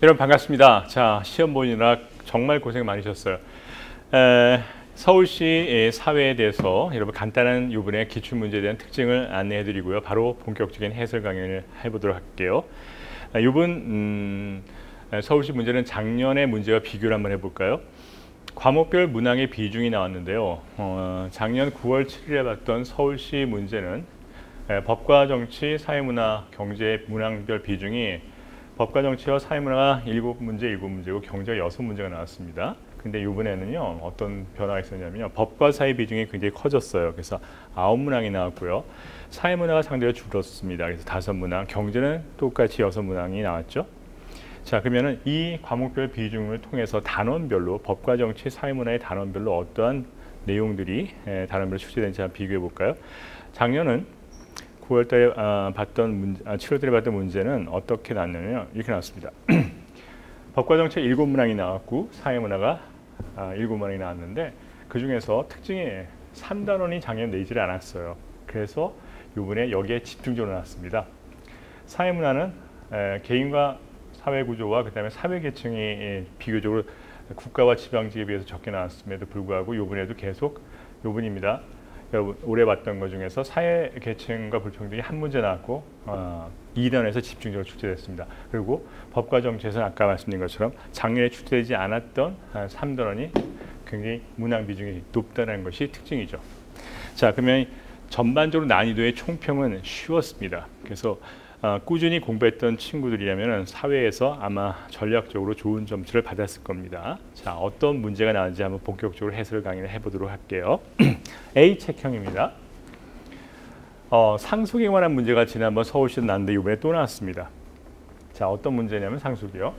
여러분 반갑습니다. 자, 시험 보느라 정말 고생 많으셨어요. 서울시 사회에 대해서 여러분 간단한 이번에 기출문제에 대한 특징을 안내해 드리고요. 바로 본격적인 해설 강연을 해보도록 할게요. 이번 서울시 문제는 작년의 문제와 비교를 한번 해볼까요? 과목별 문항의 비중이 나왔는데요. 작년 9월 7일에 봤던 서울시 문제는 법과 정치, 사회문화, 경제 문항별 비중이 법과 정치와 사회문화가 7문제, 7문제고 경제가 6문제가 나왔습니다. 근데 이번에는요, 어떤 변화가 있었냐면요. 법과 사회 비중이 굉장히 커졌어요. 그래서 9문항이 나왔고요. 사회문화가 상대로 줄었습니다. 그래서 5문항, 경제는 똑같이 6문항이 나왔죠. 자, 그러면은 이 과목별 비중을 통해서 단원별로 법과 정치, 사회문화의 단원별로 어떠한 내용들이 단원별로 출제된지 한번 비교해 볼까요? 작년은 9월달에 7월달에 봤던 문제는 어떻게 나왔냐면 이렇게 나왔습니다. 법과 정치 7문항이 나왔고 사회문화가 7문항이 나왔는데 그 중에서 특징이 3단원이 작년 내지를 않았어요. 그래서 이번에 여기에 집중적으로 나왔습니다. 사회문화는 개인과 사회구조와 그 다음에 사회계층이 비교적으로 국가와 지방직에 비해서 적게 나왔음에도 불구하고 이번에도 계속 요번입니다. 여러분 올해 봤던 것 중에서 사회계층과 불평등이 한 문제 나왔고 2단원에서 집중적으로 출제됐습니다. 그리고 법과 정치에서는 아까 말씀드린 것처럼 작년에 출제되지 않았던 3단원이 굉장히 문항 비중이 높다는 것이 특징이죠. 자, 그러면 전반적으로 난이도의 총평은 쉬웠습니다. 그래서 꾸준히 공부했던 친구들이라면 사회에서 아마 전략적으로 좋은 점수를 받았을 겁니다. 자, 어떤 문제가 나왔는지 한번 본격적으로 해설 강의를 해보도록 할게요. A 책형입니다. 상속에 관한 문제가 지난번 서울시도 나왔는데 이번에 또 나왔습니다. 자, 어떤 문제냐면 상속이요.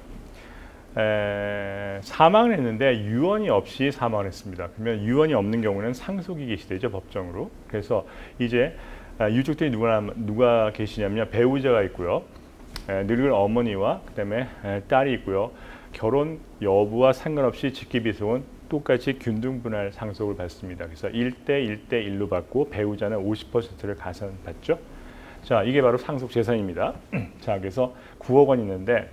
사망을 했는데 유언이 없이 사망을 했습니다. 그러면 유언이 없는 경우는 상속이 개시되죠, 법정으로. 그래서 이제 유족들이 누가 계시냐면 배우자가 있고요. 늙은 어머니와 그다음에 딸이 있고요. 결혼 여부와 상관없이 직계비속은 똑같이 균등분할 상속을 받습니다. 그래서 1대1로 받고 배우자는 50%를 가산받죠. 자, 이게 바로 상속 재산입니다. 자, 그래서 9억 원 있는데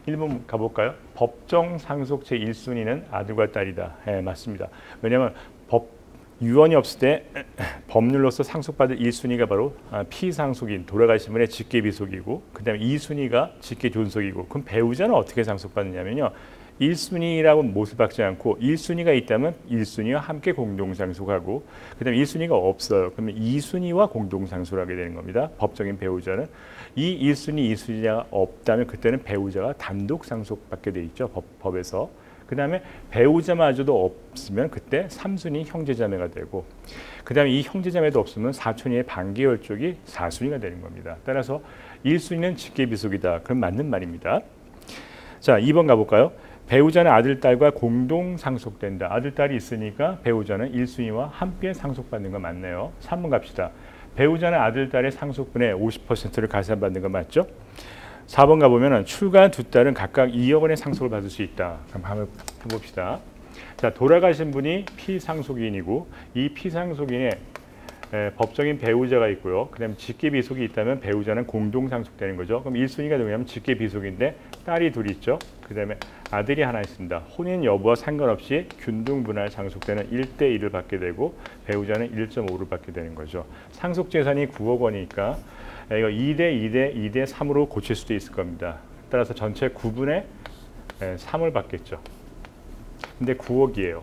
1번 가볼까요? 법정 상속 제1순위는 아들과 딸이다. 맞습니다. 왜냐하면 유언이 없을 때 법률로서 상속받을 1순위가 바로 피상속인 돌아가신 분의 직계비속이고 그 다음에 2순위가 직계존속이고 그럼 배우자는 어떻게 상속받느냐면요. 1순위라고 못을 박지 않고 1순위가 있다면 1순위와 함께 공동상속하고 그 다음에 1순위가 없어요. 그러면 2순위와 공동상속을 하게 되는 겁니다. 법정인 배우자는. 이 1순위, 2순위가 없다면 그때는 배우자가 단독 상속받게 돼 있죠. 법에서. 그 다음에 배우자마저도 없으면 그때 3순위 형제자매가 되고 그 다음에 이 형제자매도 없으면 사촌위의 반계열 쪽이 4순위가 되는 겁니다. 따라서 1순위는 직계비속이다. 그럼 맞는 말입니다. 자, 2번 가볼까요? 배우자는 아들, 딸과 공동 상속된다. 아들, 딸이 있으니까 배우자는 1순위와 함께 상속받는 거 맞네요. 3번 갑시다. 배우자는 아들, 딸의 상속분의 50%를 가산받는 거 맞죠? 4번 가보면 출가한 두 딸은 각각 2억 원의 상속을 받을 수 있다. 그럼 한번 해봅시다. 자, 돌아가신 분이 피상속인이고 이 피상속인의 법정인 배우자가 있고요. 그 다음에 직계비속이 있다면 배우자는 공동상속되는 거죠. 그럼 1순위가 누구냐면 직계비속인데 딸이 둘이 있죠. 그 다음에 아들이 하나 있습니다. 혼인 여부와 상관없이 균등분할 상속되는 1대1을 받게 되고 배우자는 1.5를 받게 되는 거죠. 상속재산이 9억 원이니까 이거 2대 3으로 고칠 수도 있을 겁니다. 따라서 전체 9분의 3을 받겠죠. 근데 9억이에요.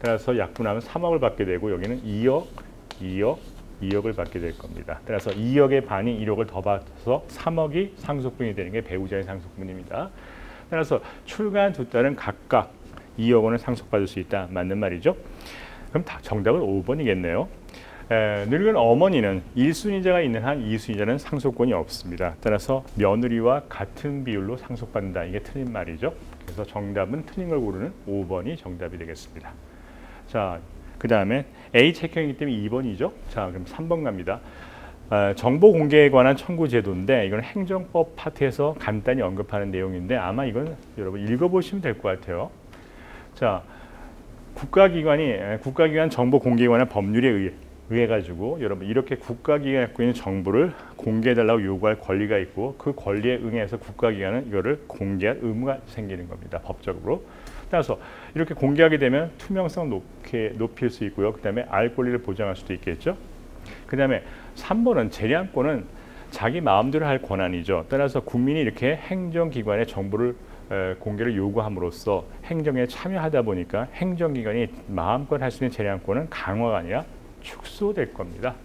따라서 약분하면 3억을 받게 되고 여기는 2억을 받게 될 겁니다. 따라서 2억의 반이 1억을 더 받아서 3억이 상속분이 되는 게 배우자의 상속분입니다. 따라서 출가한 두 딸은 각각 2억 원을 상속받을 수 있다. 맞는 말이죠. 그럼 정답은 5번이겠네요. 늙은 어머니는 1순위자가 있는 한 2순위자는 상속권이 없습니다. 따라서 며느리와 같은 비율로 상속받는다. 이게 틀린 말이죠. 그래서 정답은 틀린 걸 고르는 5번이 정답이 되겠습니다. 자, 그 다음에 A 책형이기 때문에 2번이죠. 자, 그럼 3번 갑니다. 정보 공개에 관한 청구 제도인데 이건 행정법 파트에서 간단히 언급하는 내용인데 아마 이건 여러분 읽어보시면 될 것 같아요. 자, 국가기관 정보 공개에 관한 법률에 의해 가지고 여러분 이렇게 국가기관이 갖고 있는 정보를 공개해달라고 요구할 권리가 있고 그 권리에 응해서 국가기관은 이거를 공개할 의무가 생기는 겁니다. 법적으로. 따라서 이렇게 공개하게 되면 투명성 높일 수 있고요. 그 다음에 알 권리를 보장할 수도 있겠죠. 그 다음에 3번은 재량권은 자기 마음대로 할 권한이죠. 따라서 국민이 이렇게 행정기관의 정보를 공개를 요구함으로써 행정에 참여하다 보니까 행정기관이 마음껏 할 수 있는 재량권은 강화가 아니라 축소될 겁니다.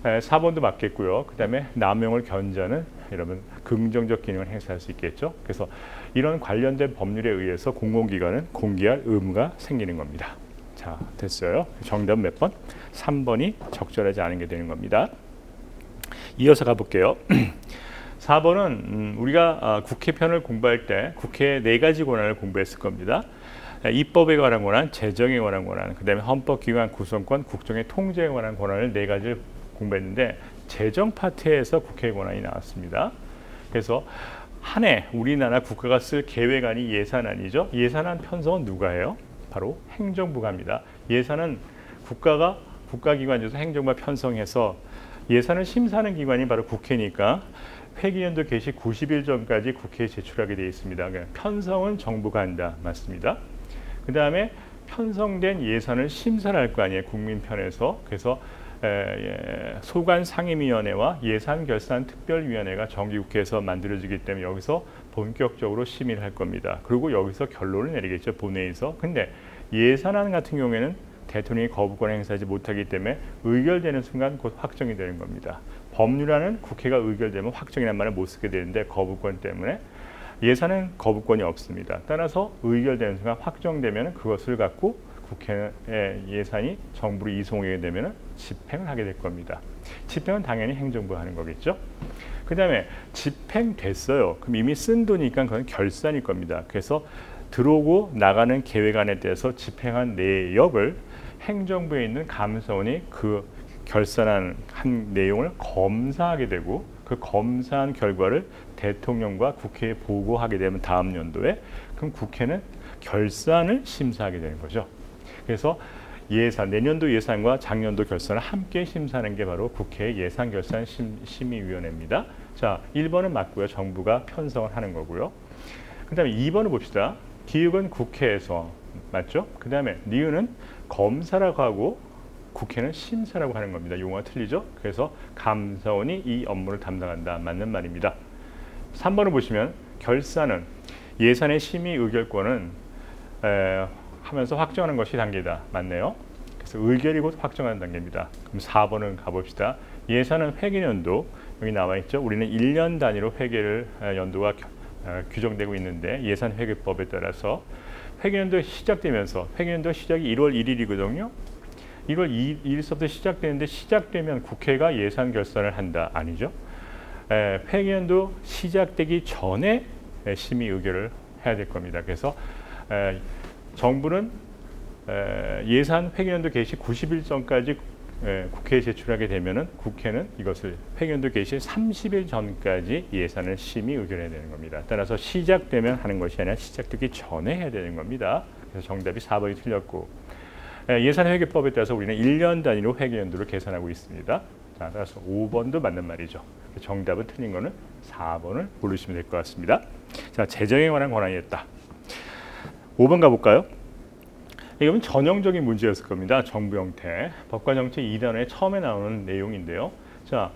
4번도 맞겠고요. 그 다음에 남용을 견제하는 여러분 긍정적 기능을 행사할 수 있겠죠. 그래서 이런 관련된 법률에 의해서 공공기관은 공개할 의무가 생기는 겁니다. 자, 됐어요. 정답 몇 번? 3번이 적절하지 않은 게 되는 겁니다. 이어서 가볼게요. 4번은 우리가 국회 편을 공부할 때 국회 4가지 권한을 공부했을 겁니다. 입법에 관한 권한, 재정에 관한 권한, 그 다음에 헌법기관 구성권, 국정의 통제에 관한 권한을 4가지를 공부했는데 재정 파트에서 국회의 권한이 나왔습니다. 그래서 한 해 우리나라 국가가 쓸 계획안이 예산안이죠. 예산안 편성은 누가 해요? 바로 행정부가 합니다. 예산은 국가기관에서 행정부가 편성해서 예산을 심사하는 기관이 바로 국회니까 회기연도 개시 90일 전까지 국회에 제출하게 되어 있습니다. 그러니까 편성은 정부가 한다. 맞습니다. 그 다음에 편성된 예산을 심사를 할 거 아니에요. 국민 편에서. 그래서 소관상임위원회와 예산결산특별위원회가 정기국회에서 만들어지기 때문에 여기서 본격적으로 심의를 할 겁니다. 그리고 여기서 결론을 내리겠죠. 본회의에서. 근데 예산안 같은 경우에는 대통령이 거부권을 행사하지 못하기 때문에 의결되는 순간 곧 확정이 되는 겁니다. 법률안은 국회가 의결되면 확정이란 말을 못 쓰게 되는데 거부권 때문에 예산은 거부권이 없습니다. 따라서 의결되는 순간 확정되면 그것을 갖고 국회의 예산이 정부로 이송하게 되면 집행을 하게 될 겁니다. 집행은 당연히 행정부가 하는 거겠죠. 그 다음에 집행됐어요. 그럼 이미 쓴 돈이니까 그건 결산일 겁니다. 그래서 들어오고 나가는 계획안에 대해서 집행한 내역을 행정부에 있는 감사원이 그 결산한 내용을 검사하게 되고 그 검사한 결과를 대통령과 국회에 보고하게 되면 다음 연도에 그럼 국회는 결산을 심사하게 되는 거죠. 그래서 내년도 예산과 작년도 결산을 함께 심사하는 게 바로 국회의 예산결산심의위원회입니다. 자, 1번은 맞고요. 정부가 편성을 하는 거고요. 그 다음에 2번을 봅시다. 기획은 국회에서 맞죠? 그 다음에 니은은 검사라고 하고 국회는 심사라고 하는 겁니다. 용어가 틀리죠? 그래서 감사원이 이 업무를 담당한다. 맞는 말입니다. 3번을 보시면 결산은 예산의 심의 의결권은 하면서 확정하는 것이 단계다. 맞네요. 그래서 의결이 곧 확정하는 단계입니다. 그럼 4번은 가봅시다. 예산은 회계연도 여기 나와 있죠. 우리는 1년 단위로 회계를 연도가 규정되고 있는데 예산회계법에 따라서 회계연도 시작되면서 회계연도 시작이 1월 1일이거든요. 1월 2일서부터 시작되는데 시작되면 국회가 예산 결산을 한다. 아니죠. 회계연도 시작되기 전에 심의 의결을 해야 될 겁니다. 그래서 정부는 예산 회계연도 개시 90일 전까지 국회에 제출하게 되면은 국회는 이것을 회계연도 개시 30일 전까지 예산을 심의 의결해야 되는 겁니다. 따라서 시작되면 하는 것이 아니라 시작되기 전에 해야 되는 겁니다. 그래서 정답이 4번이 틀렸고 예산회계법에 따라서 우리는 1년 단위로 회계연도를 계산하고 있습니다. 자, 따라서 5번도 맞는 말이죠. 정답은 틀린 거는 4번을 고르시면 될 것 같습니다. 자, 재정에 관한 권한이었다. 5번 가볼까요? 이건 전형적인 문제였을 겁니다. 정부 형태. 법과 정책 2단원에 처음에 나오는 내용인데요. 자,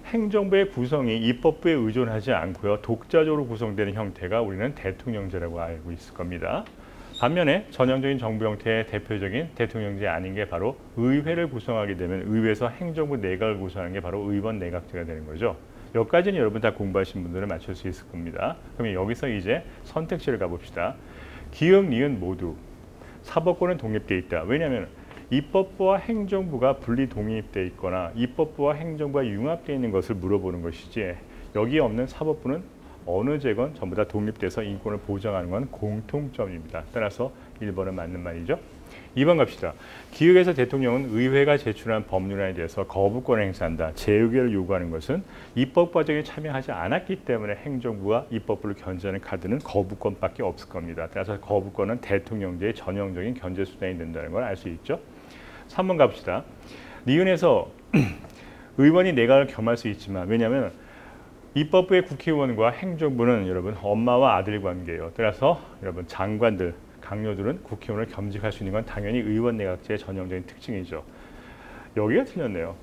행정부의 구성이 입법부에 의존하지 않고요. 독자적으로 구성되는 형태가 우리는 대통령제라고 알고 있을 겁니다. 반면에 전형적인 정부 형태의 대표적인 대통령제 아닌 게 바로 의회를 구성하게 되면 의회에서 행정부 내각을 구성하는 게 바로 의원 내각제가 되는 거죠. 여기까지는 여러분 다 공부하신 분들은 맞출 수 있을 겁니다. 그럼 여기서 이제 선택지를 가봅시다. 기역, 니은 모두 사법권은 독립되어 있다. 왜냐하면 입법부와 행정부가 분리 독립되어 있거나 입법부와 행정부가 융합되어 있는 것을 물어보는 것이지 여기에 없는 사법부는 어느 제건 전부 다 독립돼서 인권을 보장하는 건 공통점입니다. 따라서 1번은 맞는 말이죠. 2번 갑시다. 기획에서 대통령은 의회가 제출한 법률안에 대해서 거부권을 행사한다. 재의결을 요구하는 것은 입법 과정에 참여하지 않았기 때문에 행정부가 입법부를 견제하는 카드는 거부권밖에 없을 겁니다. 따라서 거부권은 대통령제의 전형적인 견제 수단이 된다는 걸 알 수 있죠. 3번 갑시다. 니은에서 의원이 내각을 겸할 수 있지만 왜냐하면 입법부의 국회의원과 행정부는 여러분 엄마와 아들 관계예요. 따라서 여러분 장관들, 강요들은 국회의원을 겸직할 수 있는 건 당연히 의원 내각제의 전형적인 특징이죠. 여기가 틀렸네요.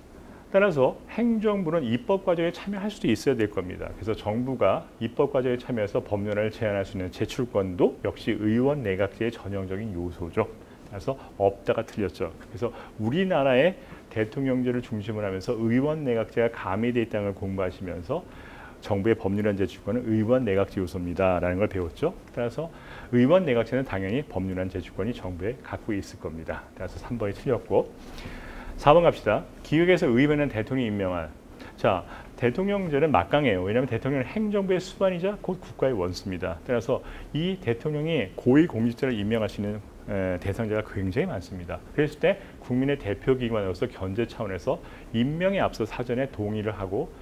따라서 행정부는 입법 과정에 참여할 수도 있어야 될 겁니다. 그래서 정부가 입법 과정에 참여해서 법률안을 제안할 수 있는 제출권도 역시 의원 내각제의 전형적인 요소죠. 그래서 없다가 틀렸죠. 그래서 우리나라의 대통령제를 중심으로 하면서 의원 내각제가 가미되어 있다는 걸 공부하시면서 정부의 법률안 제출권은 의원 내각제 요소입니다라는 걸 배웠죠. 따라서 의원 내각제는 당연히 법률안 제출권이 정부에 갖고 있을 겁니다. 따라서 3번이 틀렸고 4번 갑시다. 기획에서 의회는 대통령이 임명한. 자, 대통령제는 막강해요. 왜냐하면 대통령은 행정부의 수반이자 곧 국가의 원수입니다. 따라서 이 대통령이 고위공직자를 임명할 수 있는 대상자가 굉장히 많습니다. 그랬을 때 국민의 대표기관으로서 견제 차원에서 임명에 앞서 사전에 동의를 하고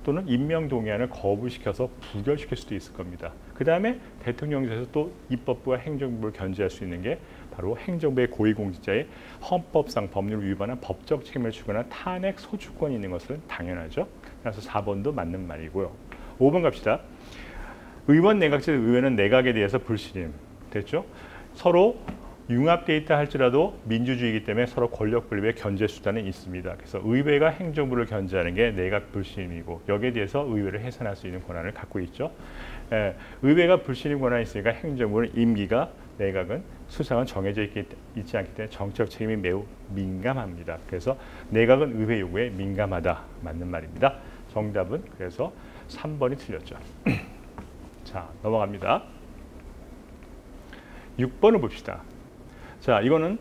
또는 임명 동의안을 거부시켜서 부결시킬 수도 있을 겁니다. 그 다음에 대통령제에서 또 입법부와 행정부를 견제할 수 있는 게 바로 행정부의 고위공직자의 헌법상 법률을 위반한 법적 책임을 주거나 탄핵 소추권이 있는 것은 당연하죠. 그래서 4번도 맞는 말이고요. 5번 갑시다. 의원 내각제 의회는 내각에 대해서 불신임. 됐죠? 서로 융합되어 있다 할지라도 민주주의이기 때문에 서로 권력 분립의 견제 수단은 있습니다. 그래서 의회가 행정부를 견제하는 게 내각 불신임이고 여기에 대해서 의회를 해산할 수 있는 권한을 갖고 있죠. 의회가 불신임 권한이 있으니까 행정부는 임기가 내각은 수상은 정해져 있지 않기 때문에 정책 책임이 매우 민감합니다. 그래서 내각은 의회 요구에 민감하다. 맞는 말입니다. 정답은 그래서 3번이 틀렸죠. 자, 넘어갑니다. 6번을 봅시다. 자, 이거는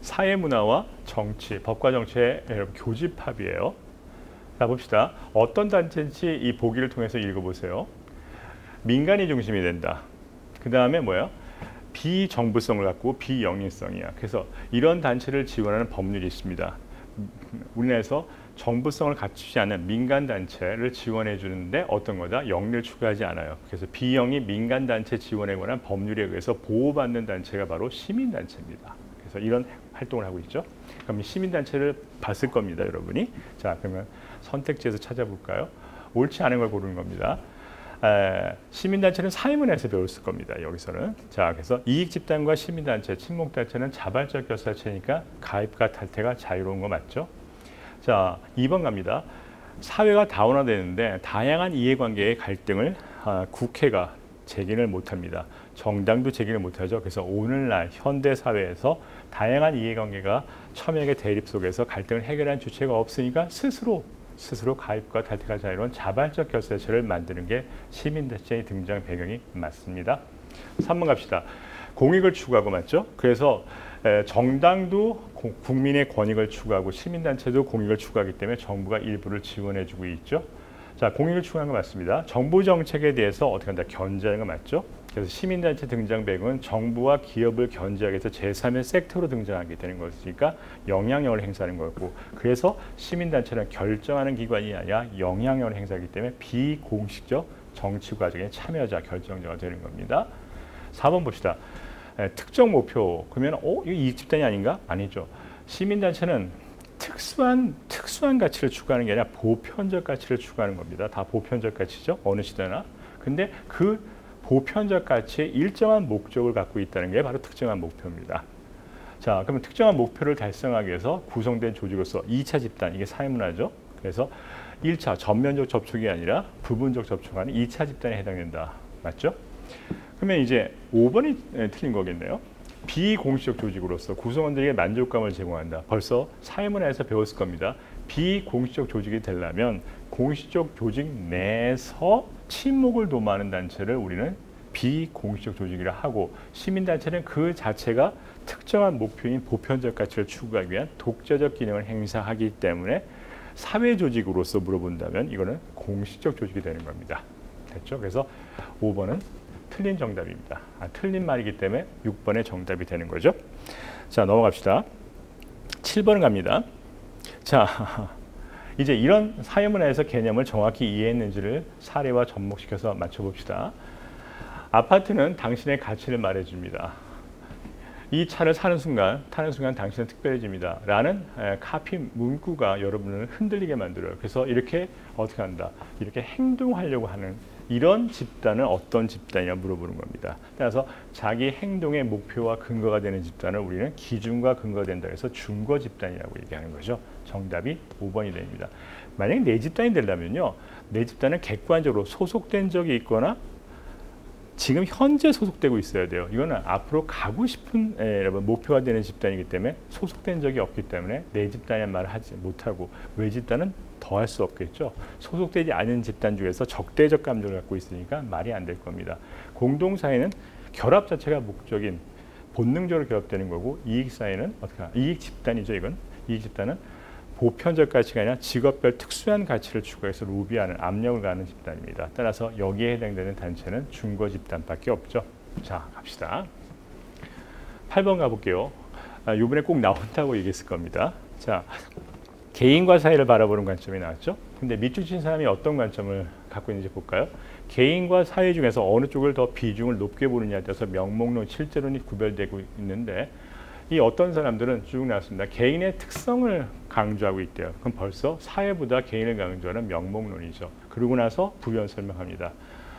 사회문화와 정치, 법과 정치의 교집합이에요. 자, 봅시다. 어떤 단체인지 이 보기를 통해서 읽어보세요. 민간이 중심이 된다. 그 다음에 뭐야? 비정부성을 갖고 비영리성이야. 그래서 이런 단체를 지원하는 법률이 있습니다. 우리나라에서 정부성을 갖추지 않은 민간단체를 지원해 주는데 어떤 거다? 영리를 추구하지 않아요. 그래서 비영리 민간단체 지원에 관한 법률에 의해서 보호받는 단체가 바로 시민단체입니다. 그래서 이런 활동을 하고 있죠. 그럼 시민단체를 봤을 겁니다, 여러분이. 자, 그러면 선택지에서 찾아볼까요? 옳지 않은 걸 고르는 겁니다. 시민단체는 사회문화에서 배웠을 겁니다. 여기서는. 자, 그래서 이익집단과 시민단체, 친목단체는 자발적 결사체니까 가입과 탈퇴가 자유로운 거 맞죠? 자, 2번 갑니다. 사회가 다원화되는데 다양한 이해관계의 갈등을 국회가 제기를 못합니다. 정당도 제기를 못하죠. 그래서 오늘날 현대사회에서 다양한 이해관계가 첨예하게 대립 속에서 갈등을 해결한 주체가 없으니까 스스로 가입과 탈퇴가 자유로운 자발적 결사체를 만드는 게 시민단체의 등장 배경이 맞습니다. 3번 갑시다. 공익을 추구하고 맞죠? 그래서 정당도 국민의 권익을 추구하고 시민단체도 공익을 추구하기 때문에 정부가 일부를 지원해주고 있죠. 자, 공익을 추구하는 거 맞습니다. 정부 정책에 대해서 어떻게 한다? 견제하는 거 맞죠? 그래서 시민단체 등장 배경은 정부와 기업을 견제하기 위해서 제3의 섹터로 등장하게 되는 것이니까 영향력을 행사하는 거고, 그래서 시민단체는 결정하는 기관이 아니라 영향력을 행사하기 때문에 비공식적 정치 과정에 참여자, 결정자가 되는 겁니다. 4번 봅시다. 특정 목표. 그러면 이거 이익집단이 아닌가? 아니죠. 시민단체는 특수한 가치를 추구하는 게 아니라 보편적 가치를 추구하는 겁니다. 다 보편적 가치죠. 어느 시대나. 근데 그 보편적 가치에 일정한 목적을 갖고 있다는 게 바로 특정한 목표입니다. 자, 그러면 특정한 목표를 달성하기 위해서 구성된 조직으로서 2차 집단, 이게 사회문화죠. 그래서 1차 전면적 접촉이 아니라 부분적 접촉하는 2차 집단에 해당된다. 맞죠? 그러면 이제 5번이 틀린 거겠네요. 비공식적 조직으로서 구성원들에게 만족감을 제공한다. 벌써 사회문화에서 배웠을 겁니다. 비공식적 조직이 되려면 공식적 조직 내에서 친목을 도모하는 단체를 우리는 비공식적 조직이라 하고, 시민단체는 그 자체가 특정한 목표인 보편적 가치를 추구하기 위한 독자적 기능을 행사하기 때문에 사회조직으로서 물어본다면 이거는 공식적 조직이 되는 겁니다. 됐죠? 그래서 5번은 틀린 정답입니다. 틀린 말이기 때문에 6번의 정답이 되는 거죠. 자, 넘어갑시다. 7번 갑니다. 자, 이제 이런 사회문화에서 개념을 정확히 이해했는지를 사례와 접목시켜서 맞춰봅시다. 아파트는 당신의 가치를 말해줍니다. 이 차를 타는 순간 당신은 특별해집니다. 라는 카피 문구가 여러분을 흔들리게 만들어요. 그래서 이렇게 어떻게 한다? 이렇게 행동하려고 하는 이런 집단은 어떤 집단이냐 물어보는 겁니다. 따라서 자기 행동의 목표와 근거가 되는 집단을 우리는 기준과 근거가 된다 해서 준거 집단이라고 얘기하는 거죠. 정답이 5번이 됩니다. 만약에 내 집단이 되려면요. 내 집단은 객관적으로 소속된 적이 있거나 지금 현재 소속되고 있어야 돼요. 이거는 앞으로 가고 싶은 여러분 목표가 되는 집단이기 때문에 소속된 적이 없기 때문에 내 집단이란 말을 하지 못하고 외 집단은 더 할 수 없겠죠. 소속되지 않은 집단 중에서 적대적 감정을 갖고 있으니까 말이 안 될 겁니다. 공동사회는 결합 자체가 목적인 본능적으로 결합되는 거고 이익사회는 어떻게 이익 집단이죠. 이건 이익 집단은 보편적 가치가 아니라 직업별 특수한 가치를 추구해서 로비하는 압력을 가하는 집단입니다. 따라서 여기에 해당되는 단체는 준거 집단밖에 없죠. 자, 갑시다. 8번 가볼게요. 이번에 꼭 나온다고 얘기했을 겁니다. 자, 개인과 사회를 바라보는 관점이 나왔죠. 근데 밑줄 친 사람이 어떤 관점을 갖고 있는지 볼까요? 개인과 사회 중에서 어느 쪽을 더 비중을 높게 보느냐에 따라서 명목론, 실제론이 구별되고 있는데 이 어떤 사람들은 쭉 나왔습니다. 개인의 특성을 강조하고 있대요. 그럼 벌써 사회보다 개인을 강조하는 명목론이죠. 그러고 나서 부연 설명합니다.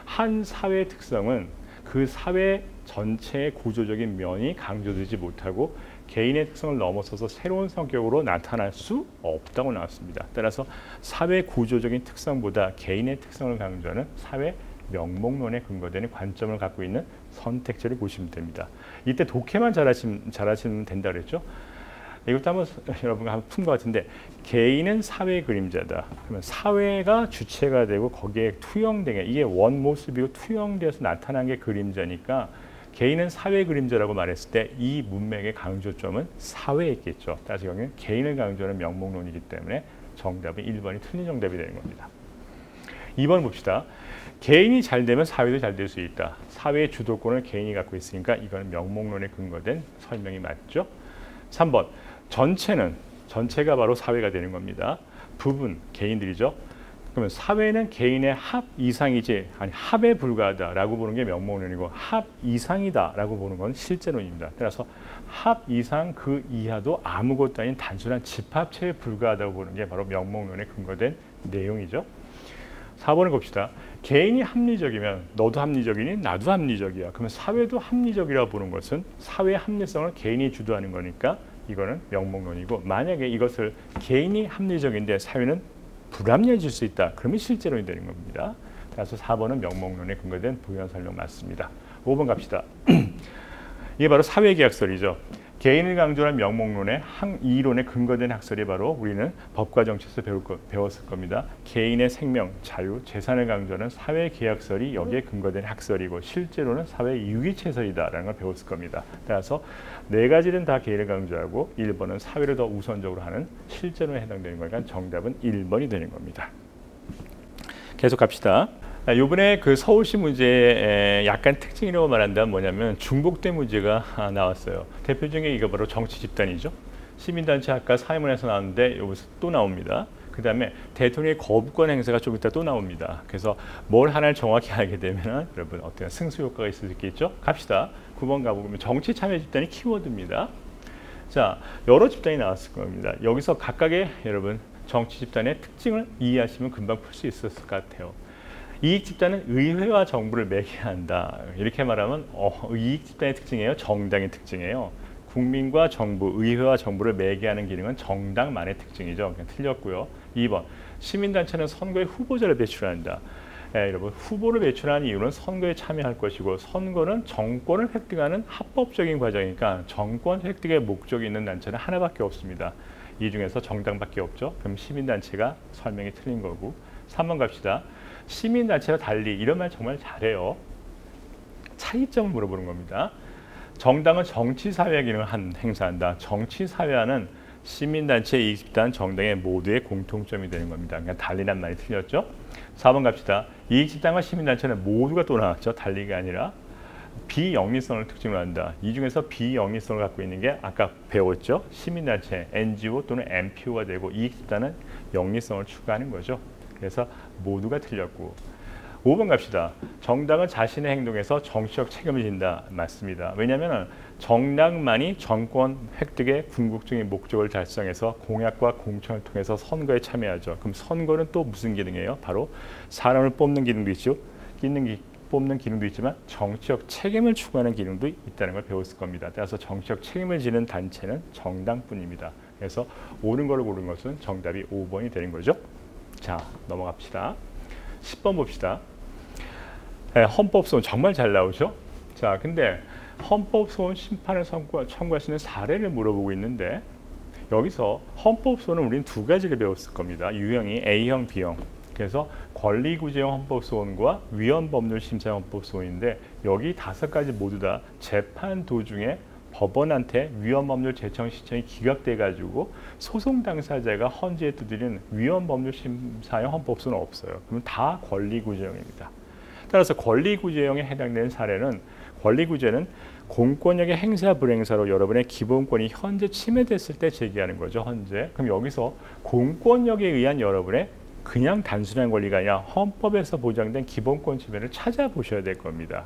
한 사회의 특성은 그 사회 전체의 구조적인 면이 강조되지 못하고 개인의 특성을 넘어서서 새로운 성격으로 나타날 수 없다고 나왔습니다. 따라서 사회 구조적인 특성보다 개인의 특성을 강조하는 사회 명목론에 근거되는 관점을 갖고 있는 선택지를 보시면 됩니다. 이때 독해만 잘하시면 된다 그랬죠. 이것도 한번 여러분과 한번 푼 것 같은데 개인은 사회 그림자다. 그러면 사회가 주체가 되고 거기에 투영된 게 이게 원 모습이고 투영되어서 나타난 게 그림자니까 개인은 사회 그림자라고 말했을 때 이 문맥의 강조점은 사회에 있겠죠. 따라서 여기는 개인을 강조하는 명목론이기 때문에 정답은 1번이 틀린 정답이 되는 겁니다. 2번 봅시다. 개인이 잘 되면 사회도 잘 될 수 있다. 사회의 주도권을 개인이 갖고 있으니까 이거는 명목론에 근거된 설명이 맞죠. 3번 전체가 바로 사회가 되는 겁니다. 부분 개인들이죠. 그러면 사회는 개인의 합 이상이지 아니 합에 불과하다라고 보는 게 명목론이고 합 이상이다라고 보는 건 실제론입니다. 따라서 합 이상 그 이하도 아무것도 아닌 단순한 집합체에 불과하다고 보는 게 바로 명목론에 근거된 내용이죠. 4번을 봅시다. 개인이 합리적이면 너도 합리적이니 나도 합리적이야. 그러면 사회도 합리적이라고 보는 것은 사회의 합리성을 개인이 주도하는 거니까 이거는 명목론이고 만약에 이것을 개인이 합리적인데 사회는 불합리해질 수 있다. 그러면 실제론이 되는 겁니다. 그래서 4번은 명목론에 근거된 부연 설명 맞습니다. 5번 갑시다. 이게 바로 사회계약설이죠. 개인을 강조하는 명목론의 이론에 근거된 학설이 바로 우리는 법과 정치에서 배웠을 겁니다. 개인의 생명, 자유, 재산을 강조하는 사회계약설이 여기에 근거된 학설이고 실제로는 사회유기체설이다라는 걸 배웠을 겁니다. 따라서 네 가지는 다 개인을 강조하고 1번은 사회를 더 우선적으로 하는 실제론에 해당되는 거니까 정답은 1번이 되는 겁니다. 계속 갑시다. 이번에 그 서울시 문제의 약간 특징이라고 말한다면 뭐냐면 중복된 문제가 나왔어요. 대표적인 게 이거 바로 정치 집단이죠. 시민단체 아까 사회문에서 나왔는데 여기서 또 나옵니다. 그 다음에 대통령의 거부권 행사가 좀 이따 또 나옵니다. 그래서 뭘 하나를 정확히 알게 되면 여러분 어떤 승수 효과가 있을 수 있겠죠. 갑시다. 9번 가보면 정치 참여 집단이 키워드입니다. 자, 여러 집단이 나왔을 겁니다. 여기서 각각의 여러분 정치 집단의 특징을 이해하시면 금방 풀 수 있었을 것 같아요. 이익 집단은 의회와 정부를 매개한다. 이렇게 말하면 이익 집단의 특징이에요. 정당의 특징이에요. 국민과 정부, 의회와 정부를 매개하는 기능은 정당만의 특징이죠. 그냥 틀렸고요. 2번 시민단체는 선거에 후보자를 배출한다. 여러분 후보를 배출하는 이유는 선거에 참여할 것이고 선거는 정권을 획득하는 합법적인 과정이니까 정권 획득의 목적이 있는 단체는 하나밖에 없습니다. 이 중에서 정당밖에 없죠. 그럼 시민단체가 설명이 틀린 거고. 3번 갑시다. 시민단체와 달리 이런 말 정말 잘해요. 차이점을 물어보는 겁니다. 정당은 정치사회 기능을 행사한다. 정치사회와는 시민단체, 이익집단, 정당의 모두의 공통점이 되는 겁니다. 그러니까 달리란 말이 틀렸죠. 4번 갑시다. 이익집단과 시민단체는 모두가 또 나왔죠. 달리가 아니라 비영리성을 특징으로 한다. 이 중에서 비영리성을 갖고 있는 게 아까 배웠죠. 시민단체, NGO 또는 NPO가 되고 이익집단은 영리성을 추구하는 거죠. 그래서 모두가 틀렸고 5번 갑시다. 정당은 자신의 행동에서 정치적 책임을 진다. 맞습니다. 왜냐하면 정당만이 정권 획득의 궁극적인 목적을 달성해서 공약과 공천을 통해서 선거에 참여하죠. 그럼 선거는 또 무슨 기능이에요? 바로 사람을 뽑는 기능도 있죠. 뽑는 기능도 있지만 정치적 책임을 추구하는 기능도 있다는 걸 배웠을 겁니다. 따라서 정치적 책임을 지는 단체는 정당뿐입니다. 그래서 옳은 걸 고른 것은 정답이 5번이 되는 거죠. 자, 넘어갑시다. 10번 봅시다. 네, 헌법소원 정말 잘 나오죠. 자, 근데 헌법소원 심판을 청구할 수 있는 사례를 물어보고 있는데 여기서 헌법소원은 우리는 두 가지를 배웠을 겁니다. 유형이 A형, B형. 그래서 권리구제형 헌법소원과 위헌법률심사형 헌법소원인데 여기 5가지 모두 다 재판 도중에 법원한테 위헌법률 제청 신청이 기각돼 가지고 소송 당사자가 헌재에 두드리는 위헌법률심사형 헌법소원은 없어요. 그러면 다 권리구제형입니다. 따라서 권리구제형에 해당되는 사례는 권리구제는 공권력의 행사 불행사로 여러분의 기본권이 현재 침해됐을 때 제기하는 거죠. 헌재. 그럼 여기서 공권력에 의한 여러분의 그냥 단순한 권리가 아니라 헌법에서 보장된 기본권 침해를 찾아보셔야 될 겁니다.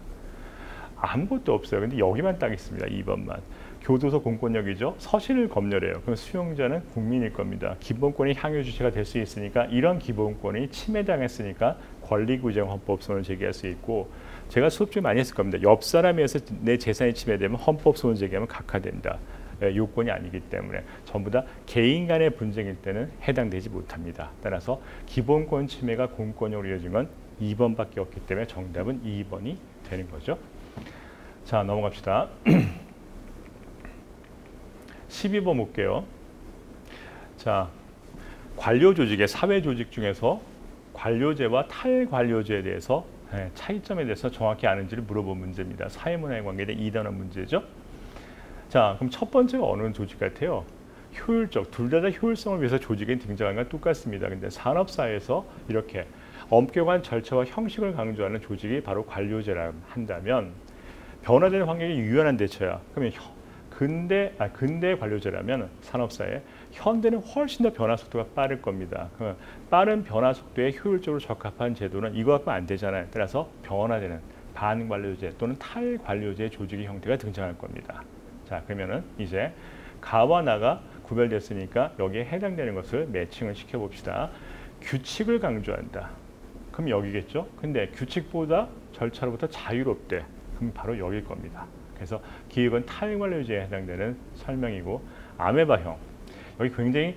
아무것도 없어요. 근데 여기만 딱 있습니다. 2번만. 교도소 공권력이죠. 서신을 검열해요. 그럼 수용자는 국민일 겁니다. 기본권이 향유 주체가 될 수 있으니까 이런 기본권이 침해당했으니까 권리구제형 헌법소원을 제기할 수 있고 제가 수업 중에 많이 했을 겁니다. 옆 사람에 의해서 내 재산이 침해되면 헌법소원 제기하면 각하된다. 요건이 아니기 때문에 전부 다 개인 간의 분쟁일 때는 해당되지 못합니다. 따라서 기본권 침해가 공권력으로 이어진 건 2번밖에 없기 때문에 정답은 2번이 되는 거죠. 자, 넘어갑시다. 12번 볼게요. 자, 관료조직의 사회조직 중에서 관료제와 탈관료제에 대해서 차이점에 대해서 정확히 아는지를 물어본 문제입니다. 사회문화에 관계된 2단원 문제죠. 자, 그럼 첫 번째가 어느 조직 같아요? 효율적, 둘 다 효율성을 위해서 조직에 등장한 건 똑같습니다. 근데 산업사회에서 이렇게 엄격한 절차와 형식을 강조하는 조직이 바로 관료제라 한다면 변화되는 환경에 유연한 대처야. 그러면 근대 관료제라면 산업사회, 현대는 훨씬 더 변화 속도가 빠를 겁니다. 빠른 변화 속도에 효율적으로 적합한 제도는 이거 갖고 안 되잖아요. 따라서 변화되는 반관료제 또는 탈관료제 조직의 형태가 등장할 겁니다. 자, 그러면은 이제 가와 나가 구별됐으니까 여기에 해당되는 것을 매칭을 시켜봅시다. 규칙을 강조한다. 그럼 여기겠죠? 근데 규칙보다 절차로부터 자유롭대. 그럼 바로 여기일 겁니다. 그래서 기획은 탈관료제에 해당되는 설명이고 아메바형. 여기 굉장히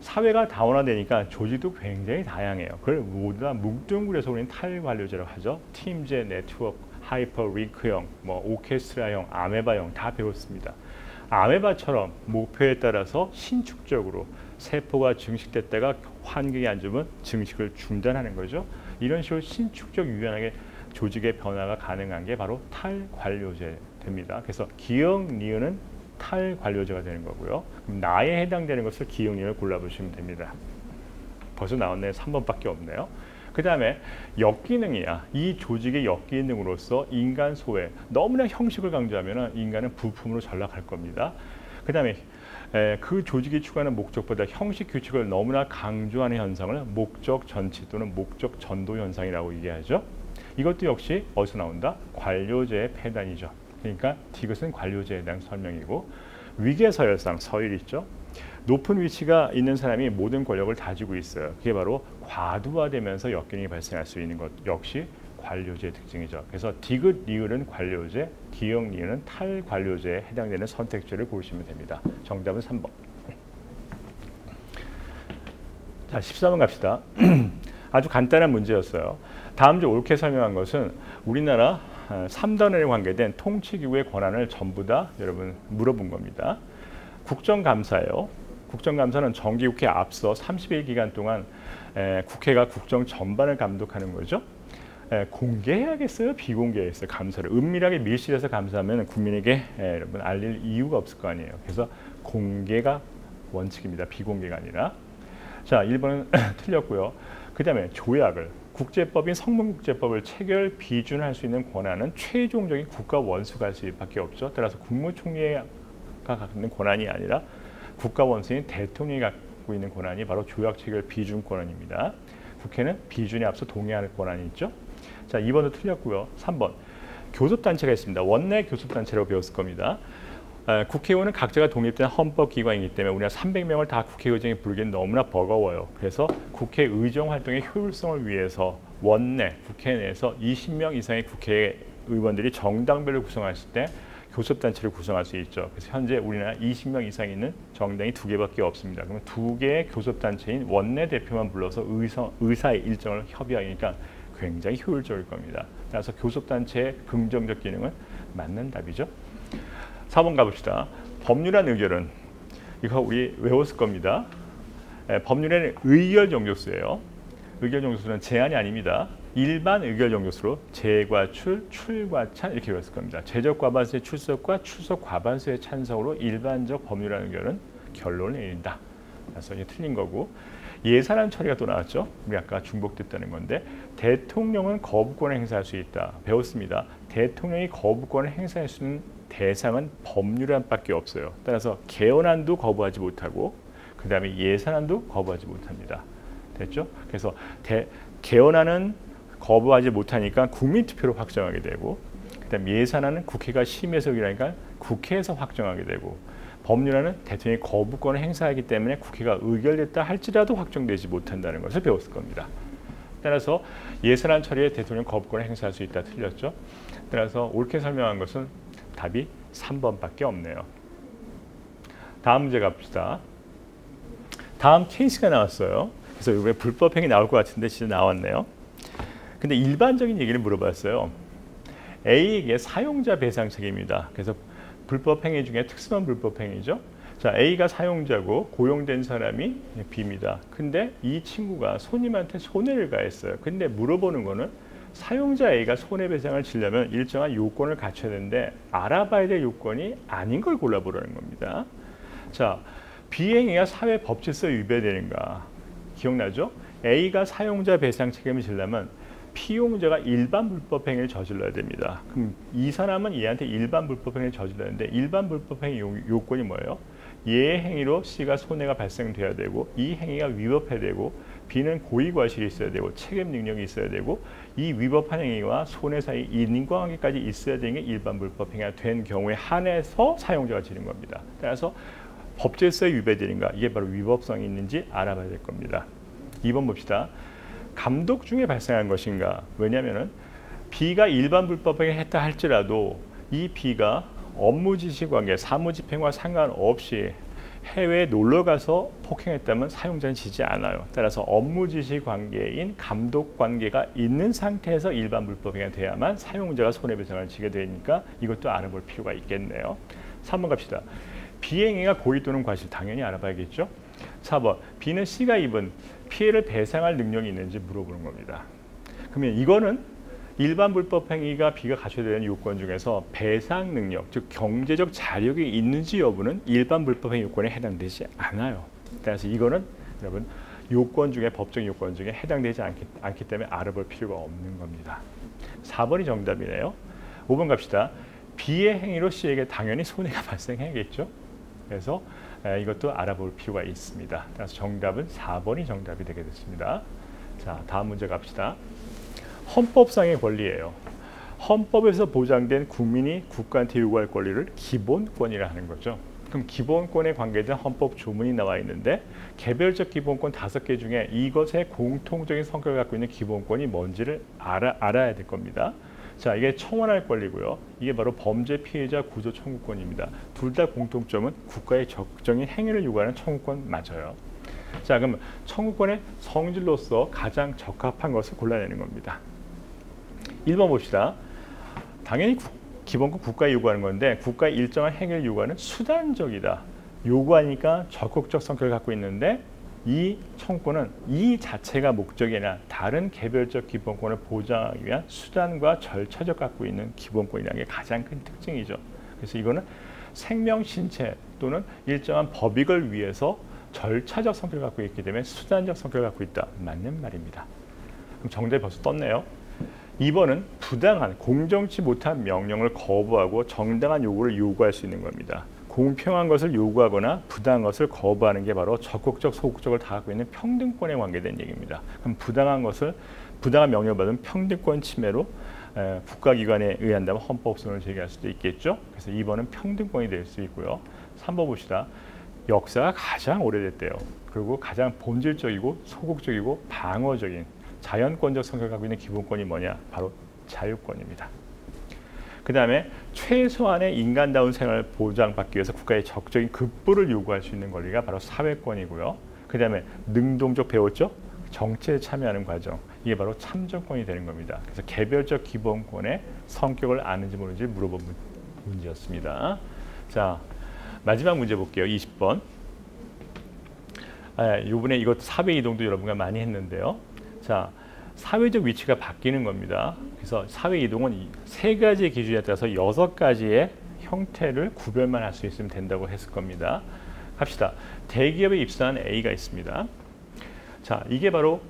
사회가 다원화되니까 조직도 굉장히 다양해요. 그걸 모두 다 뭉뚱그려서 우리는 탈관료제라고 하죠. 팀제, 네트워크, 하이퍼 링크형, 오케스트라형, 아메바형 다 배웠습니다. 아메바처럼 목표에 따라서 신축적으로 세포가 증식됐다가 환경이 안 좋으면 증식을 중단하는 거죠. 이런 식으로 신축적 유연하게 조직의 변화가 가능한 게 바로 탈관료제 됩니다. 그래서 기역, 니은은 탈관료제가 되는 거고요. 그럼 나에 해당되는 것을 기역, 니은을 골라보시면 됩니다. 벌써 나왔네요. 3번밖에 없네요. 그 다음에 역기능이야. 이 조직의 역기능으로서 인간 소외. 너무나 형식을 강조하면 인간은 부품으로 전락할 겁니다. 그 다음에 그 조직이 추구하는 목적보다 형식 규칙을 너무나 강조하는 현상을 목적 전치 또는 목적 전도 현상이라고 얘기하죠. 이것도 역시 어디서 나온다? 관료제의 폐단이죠. 그러니까 디귿은 관료제에 대한 설명이고 위계서열상 서열 있죠. 높은 위치가 있는 사람이 모든 권력을 다지고 있어요. 그게 바로 과도화되면서 역기능이 발생할 수 있는 것 역시 관료제의 특징이죠. 그래서 디귿, 리을은 관료제, 기역, 니은은 탈관료제에 해당되는 선택지를 고르시면 됩니다. 정답은 3번. 자, 14번 갑시다. 아주 간단한 문제였어요. 다음 중 옳게 설명한 것은 우리나라 3단원에 관계된 통치기구의 권한을 전부 다 여러분 물어본 겁니다. 국정감사예요. 국정감사는 정기국회에 앞서 30일 기간 동안 국회가 국정 전반을 감독하는 거죠. 공개해야겠어요? 비공개했어요? 감사를 은밀하게 밀실에서 감사하면 국민에게 여러분 알릴 이유가 없을 거 아니에요. 그래서 공개가 원칙입니다. 비공개가 아니라. 자, 1번은 틀렸고요. 그 다음에 조약을 국제법인 성문국제법을 체결 비준할 수 있는 권한은 최종적인 국가 원수가 할 수밖에 없죠. 따라서 국무총리가 갖고 있는 권한이 아니라 국가 원수인 대통령이 갖고 있는 권한이 바로 조약 체결 비준 권한입니다. 국회는 비준에 앞서 동의할 권한이 있죠. 자, 2번도 틀렸고요. 3번. 교섭단체가 있습니다. 원내 교섭단체라고 배웠을 겁니다. 국회의원은 각자가 독립된 헌법기관이기 때문에 우리가 300명을 다 국회의장에 부르기는 너무나 버거워요. 그래서 국회 의정 활동의 효율성을 위해서 원내, 국회 내에서 20명 이상의 국회의원들이 정당별로 구성했을 때 교섭단체를 구성할 수 있죠. 그래서 현재 우리나라 20명 이상 있는 정당이 2개밖에 없습니다. 그러면 2개의 교섭단체인 원내대표만 불러서 의사의 일정을 협의하니까 굉장히 효율적일 겁니다. 따라서 교섭단체의 긍정적 기능은 맞는 답이죠. 4번 가봅시다. 법률안 의결은 이거 우리 외웠을 겁니다. 법률에는 의결 정족수예요. 의결 정족수는 제한이 아닙니다. 일반 의결 정족수로 재과출, 출과찬 이렇게 외웠을 겁니다. 제적 과반수의 출석과 출석 과반수의 찬성으로 일반적 법률안 의결은 결론을 내린다. 그래서 이게 틀린 거고 예산안 처리가 또 나왔죠. 우리 아까 중복됐다는 건데 대통령은 거부권을 행사할 수 있다. 배웠습니다. 대통령이 거부권을 행사할 수 있는 대상은 법률안밖에 없어요. 따라서 개헌안도 거부하지 못하고 그 다음에 예산안도 거부하지 못합니다. 됐죠? 그래서 개헌안은 거부하지 못하니까 국민투표로 확정하게 되고 그 다음에 예산안은 국회가 심의해서 의결하니까 국회에서 확정하게 되고 법률안은 대통령이 거부권을 행사하기 때문에 국회가 의결됐다 할지라도 확정되지 못한다는 것을 배웠을 겁니다. 따라서 예산안 처리에 대통령 거부권을 행사할 수 있다 틀렸죠. 따라서 옳게 설명한 것은 답이 3번밖에 없네요. 다음 문제 갑시다. 다음 케이스가 나왔어요. 그래서 이번에 불법행위 나올 것 같은데 진짜 나왔네요. 근데 일반적인 얘기를 물어봤어요. A에게 사용자 배상 책임입니다. 그래서 불법행위 중에 특수한 불법행위죠. 자, A가 사용자고 고용된 사람이 B입니다. 근데 이 친구가 손님한테 손해를 가했어요. 근데 물어보는 거는 사용자 A가 손해배상을 지려면 일정한 요건을 갖춰야 되는데 알아봐야 될 요건이 아닌 걸 골라보라는 겁니다. 자, B행위가 사회 법질서에 위배되는가? 기억나죠? A가 사용자 배상 책임을 지려면 피용자가 일반 불법행위를 저질러야 됩니다. 그럼 이 사람은 얘한테 일반 불법행위를 저질렀는데 일반 불법행위 요건이 뭐예요? 얘의 행위로 C가 손해가 발생돼야 되고 이 행위가 위법해야 되고 B는 고의과실이 있어야 되고 책임 능력이 있어야 되고 이 위법한 행위와 손해 사이 인과관계까지 있어야 되는 게 일반 불법행위가 된 경우에 한해서 사용자가 지는 겁니다. 따라서 법질서에 위배되는가? 이게 바로 위법성이 있는지 알아봐야 될 겁니다. 2번 봅시다. 감독 중에 발생한 것인가? 왜냐하면 B가 일반 불법행위를 했다 할지라도 이 B가 업무 지시 관계, 사무 집행과 상관없이 해외에 놀러 가서 폭행했다면 사용자는 지지 않아요. 따라서 업무 지시 관계인 감독 관계가 있는 상태에서 일반 불법행위가 돼야만 사용자가 손해배상을 지게 되니까 이것도 알아볼 필요가 있겠네요. 3번 갑시다. B행위가 고의 또는 과실 당연히 알아봐야겠죠. 4번 B는 C가 입은 피해를 배상할 능력이 있는지 물어보는 겁니다. 그러면 이거는 일반 불법행위가 B가 갖춰야 되는 요건 중에서 배상 능력, 즉 경제적 자력이 있는지 여부는 일반 불법행위 요건에 해당되지 않아요. 따라서 이거는 여러분 요건 중에 법적 요건 중에 해당되지 않기 때문에 알아볼 필요가 없는 겁니다. 4번이 정답이네요. 5번 갑시다. B의 행위로 C에게 당연히 손해가 발생해야겠죠. 그래서 이것도 알아볼 필요가 있습니다. 따라서 정답은 4번이 정답이 되게 됐습니다. 자, 다음 문제 갑시다. 헌법상의 권리예요. 헌법에서 보장된 국민이 국가한테 요구할 권리를 기본권이라 하는 거죠. 그럼 기본권에 관계된 헌법 조문이 나와 있는데 개별적 기본권 5개 중에 이것의 공통적인 성격을 갖고 있는 기본권이 뭔지를 알아야 될 겁니다. 자, 이게 청원할 권리고요. 이게 바로 범죄 피해자 구조 청구권입니다. 둘 다 공통점은 국가의 적정인 행위를 요구하는 청구권 맞아요. 자, 그럼 청구권의 성질로서 가장 적합한 것을 골라내는 겁니다. 1번 봅시다. 당연히 기본권 국가에 요구하는 건데 국가의 일정한 행위를 요구하는 수단적이다. 요구하니까 적극적 성격을 갖고 있는데 이 청구권은 이 자체가 목적이 아니라 다른 개별적 기본권을 보장하기 위한 수단과 절차적 갖고 있는 기본권이라는 게 가장 큰 특징이죠. 그래서 이거는 생명, 신체 또는 일정한 법익을 위해서 절차적 성격을 갖고 있기 때문에 수단적 성격을 갖고 있다. 맞는 말입니다. 그럼 정답이 벌써 떴네요. 2번은 부당한, 공정치 못한 명령을 거부하고 정당한 요구를 요구할 수 있는 겁니다. 공평한 것을 요구하거나 부당한 것을 거부하는 게 바로 적극적, 소극적을 다 갖고 있는 평등권에 관계된 얘기입니다. 그럼 부당한 것을 부당한 명령을 받은 평등권 침해로 국가기관에 의한다면 헌법소원을 제기할 수도 있겠죠. 그래서 2번은 평등권이 될 수 있고요. 3번 봅시다. 역사가 가장 오래됐대요. 그리고 가장 본질적이고 소극적이고 방어적인 자연권적 성격을 갖고 있는 기본권이 뭐냐? 바로 자유권입니다. 그 다음에 최소한의 인간다운 생활을 보장받기 위해서 국가의 적극적인 급부를 요구할 수 있는 권리가 바로 사회권이고요. 그 다음에 능동적 배웠죠? 정치에 참여하는 과정. 이게 바로 참정권이 되는 겁니다. 그래서 개별적 기본권의 성격을 아는지 모르는지 물어본 문제였습니다. 자, 마지막 문제 볼게요. 20번. 이번에 이것도 사회 이동도 여러분과 많이 했는데요. 자, 사회적 위치가 바뀌는 겁니다. 그래서 사회 이동은 세 가지 기준에 따라서 6가지의 형태를 구별만 할 수 있으면 된다고 했을 겁니다. 갑시다. 대기업에 입사한 A가 있습니다. 자, 이게 바로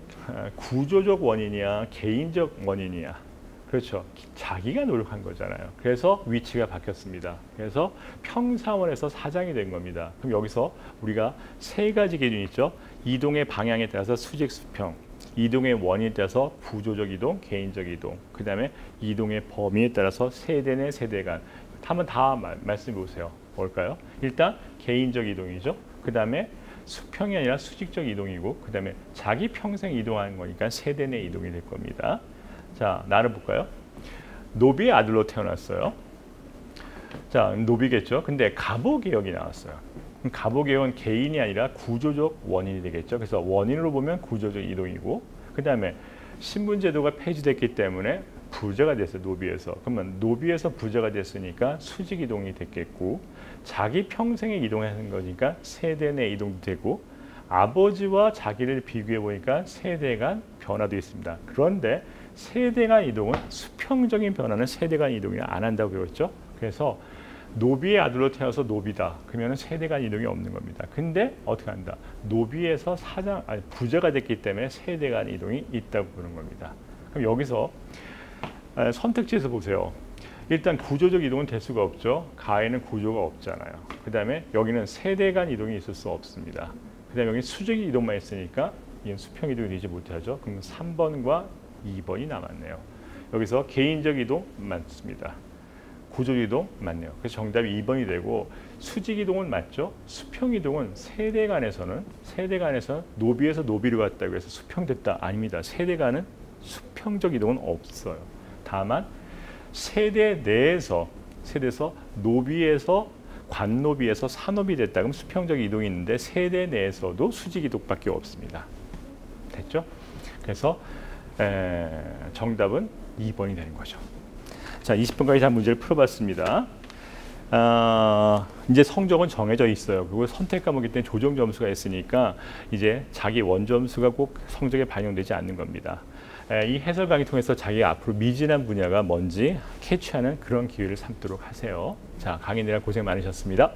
구조적 원인이야, 개인적 원인이야. 그렇죠. 자기가 노력한 거잖아요. 그래서 위치가 바뀌었습니다. 그래서 평사원에서 사장이 된 겁니다. 그럼 여기서 우리가 세 가지 기준이 있죠. 이동의 방향에 따라서 수직 수평, 이동의 원인에 따라서 구조적 이동, 개인적 이동, 그 다음에 이동의 범위에 따라서 세대 내 세대 간. 한번 다 말씀해 보세요. 뭘까요? 일단 개인적 이동이죠. 그 다음에 수평이 아니라 수직적 이동이고, 그 다음에 자기 평생 이동하는 거니까 세대 내 이동이 될 겁니다. 자, 나눠볼까요? 노비의 아들로 태어났어요. 자, 노비겠죠. 근데 갑오개혁이 나왔어요. 갑오개혁은 개인이 아니라 구조적 원인이 되겠죠. 그래서 원인으로 보면 구조적 이동이고, 그 다음에 신분제도가 폐지됐기 때문에 부자가 됐어요. 노비에서. 그러면 노비에서 부자가 됐으니까 수직 이동이 됐겠고, 자기 평생에 이동하는 거니까 세대 내 이동도 되고, 아버지와 자기를 비교해 보니까 세대 간 변화도 있습니다. 그런데 세대 간 이동은 수평적인 변화는 세대 간 이동이 안 한다고 배웠죠. 그래서 노비의 아들로 태어나서 노비다. 그러면 세대 간 이동이 없는 겁니다. 근데 어떻게 한다? 노비에서 부자가 됐기 때문에 세대 간 이동이 있다고 보는 겁니다. 그럼 여기서 선택지에서 보세요. 일단 구조적 이동은 될 수가 없죠. 가에는 구조가 없잖아요. 그 다음에 여기는 세대 간 이동이 있을 수 없습니다. 그 다음에 여기 수직 이동만 있으니까 이건 수평 이동이 되지 못하죠. 그럼 3번과 2번이 남았네요. 여기서 개인적 이동 맞습니다. 구조적 이동 맞네요. 그래서 정답이 2번이 되고, 수직 이동은 맞죠. 수평 이동은 세대 간에서 노비에서 노비로 갔다고 해서 수평됐다. 아닙니다. 세대 간은 수평적 이동은 없어요. 다만 세대 내에서 노비에서 관노비에서 산노비 됐다. 그럼 수평적 이동이 있는데 세대 내에서도 수직 이동밖에 없습니다. 됐죠? 그래서 정답은 2번이 되는 거죠. 자, 20번까지 다 문제를 풀어봤습니다. 이제 성적은 정해져 있어요. 그리고 선택 과목이기 때문에 조정 점수가 있으니까 이제 자기 원점수가 꼭 성적에 반영되지 않는 겁니다. 이 해설 강의 통해서 자기 앞으로 미진한 분야가 뭔지 캐치하는 그런 기회를 삼도록 하세요. 자, 강의 내라 고생 많으셨습니다.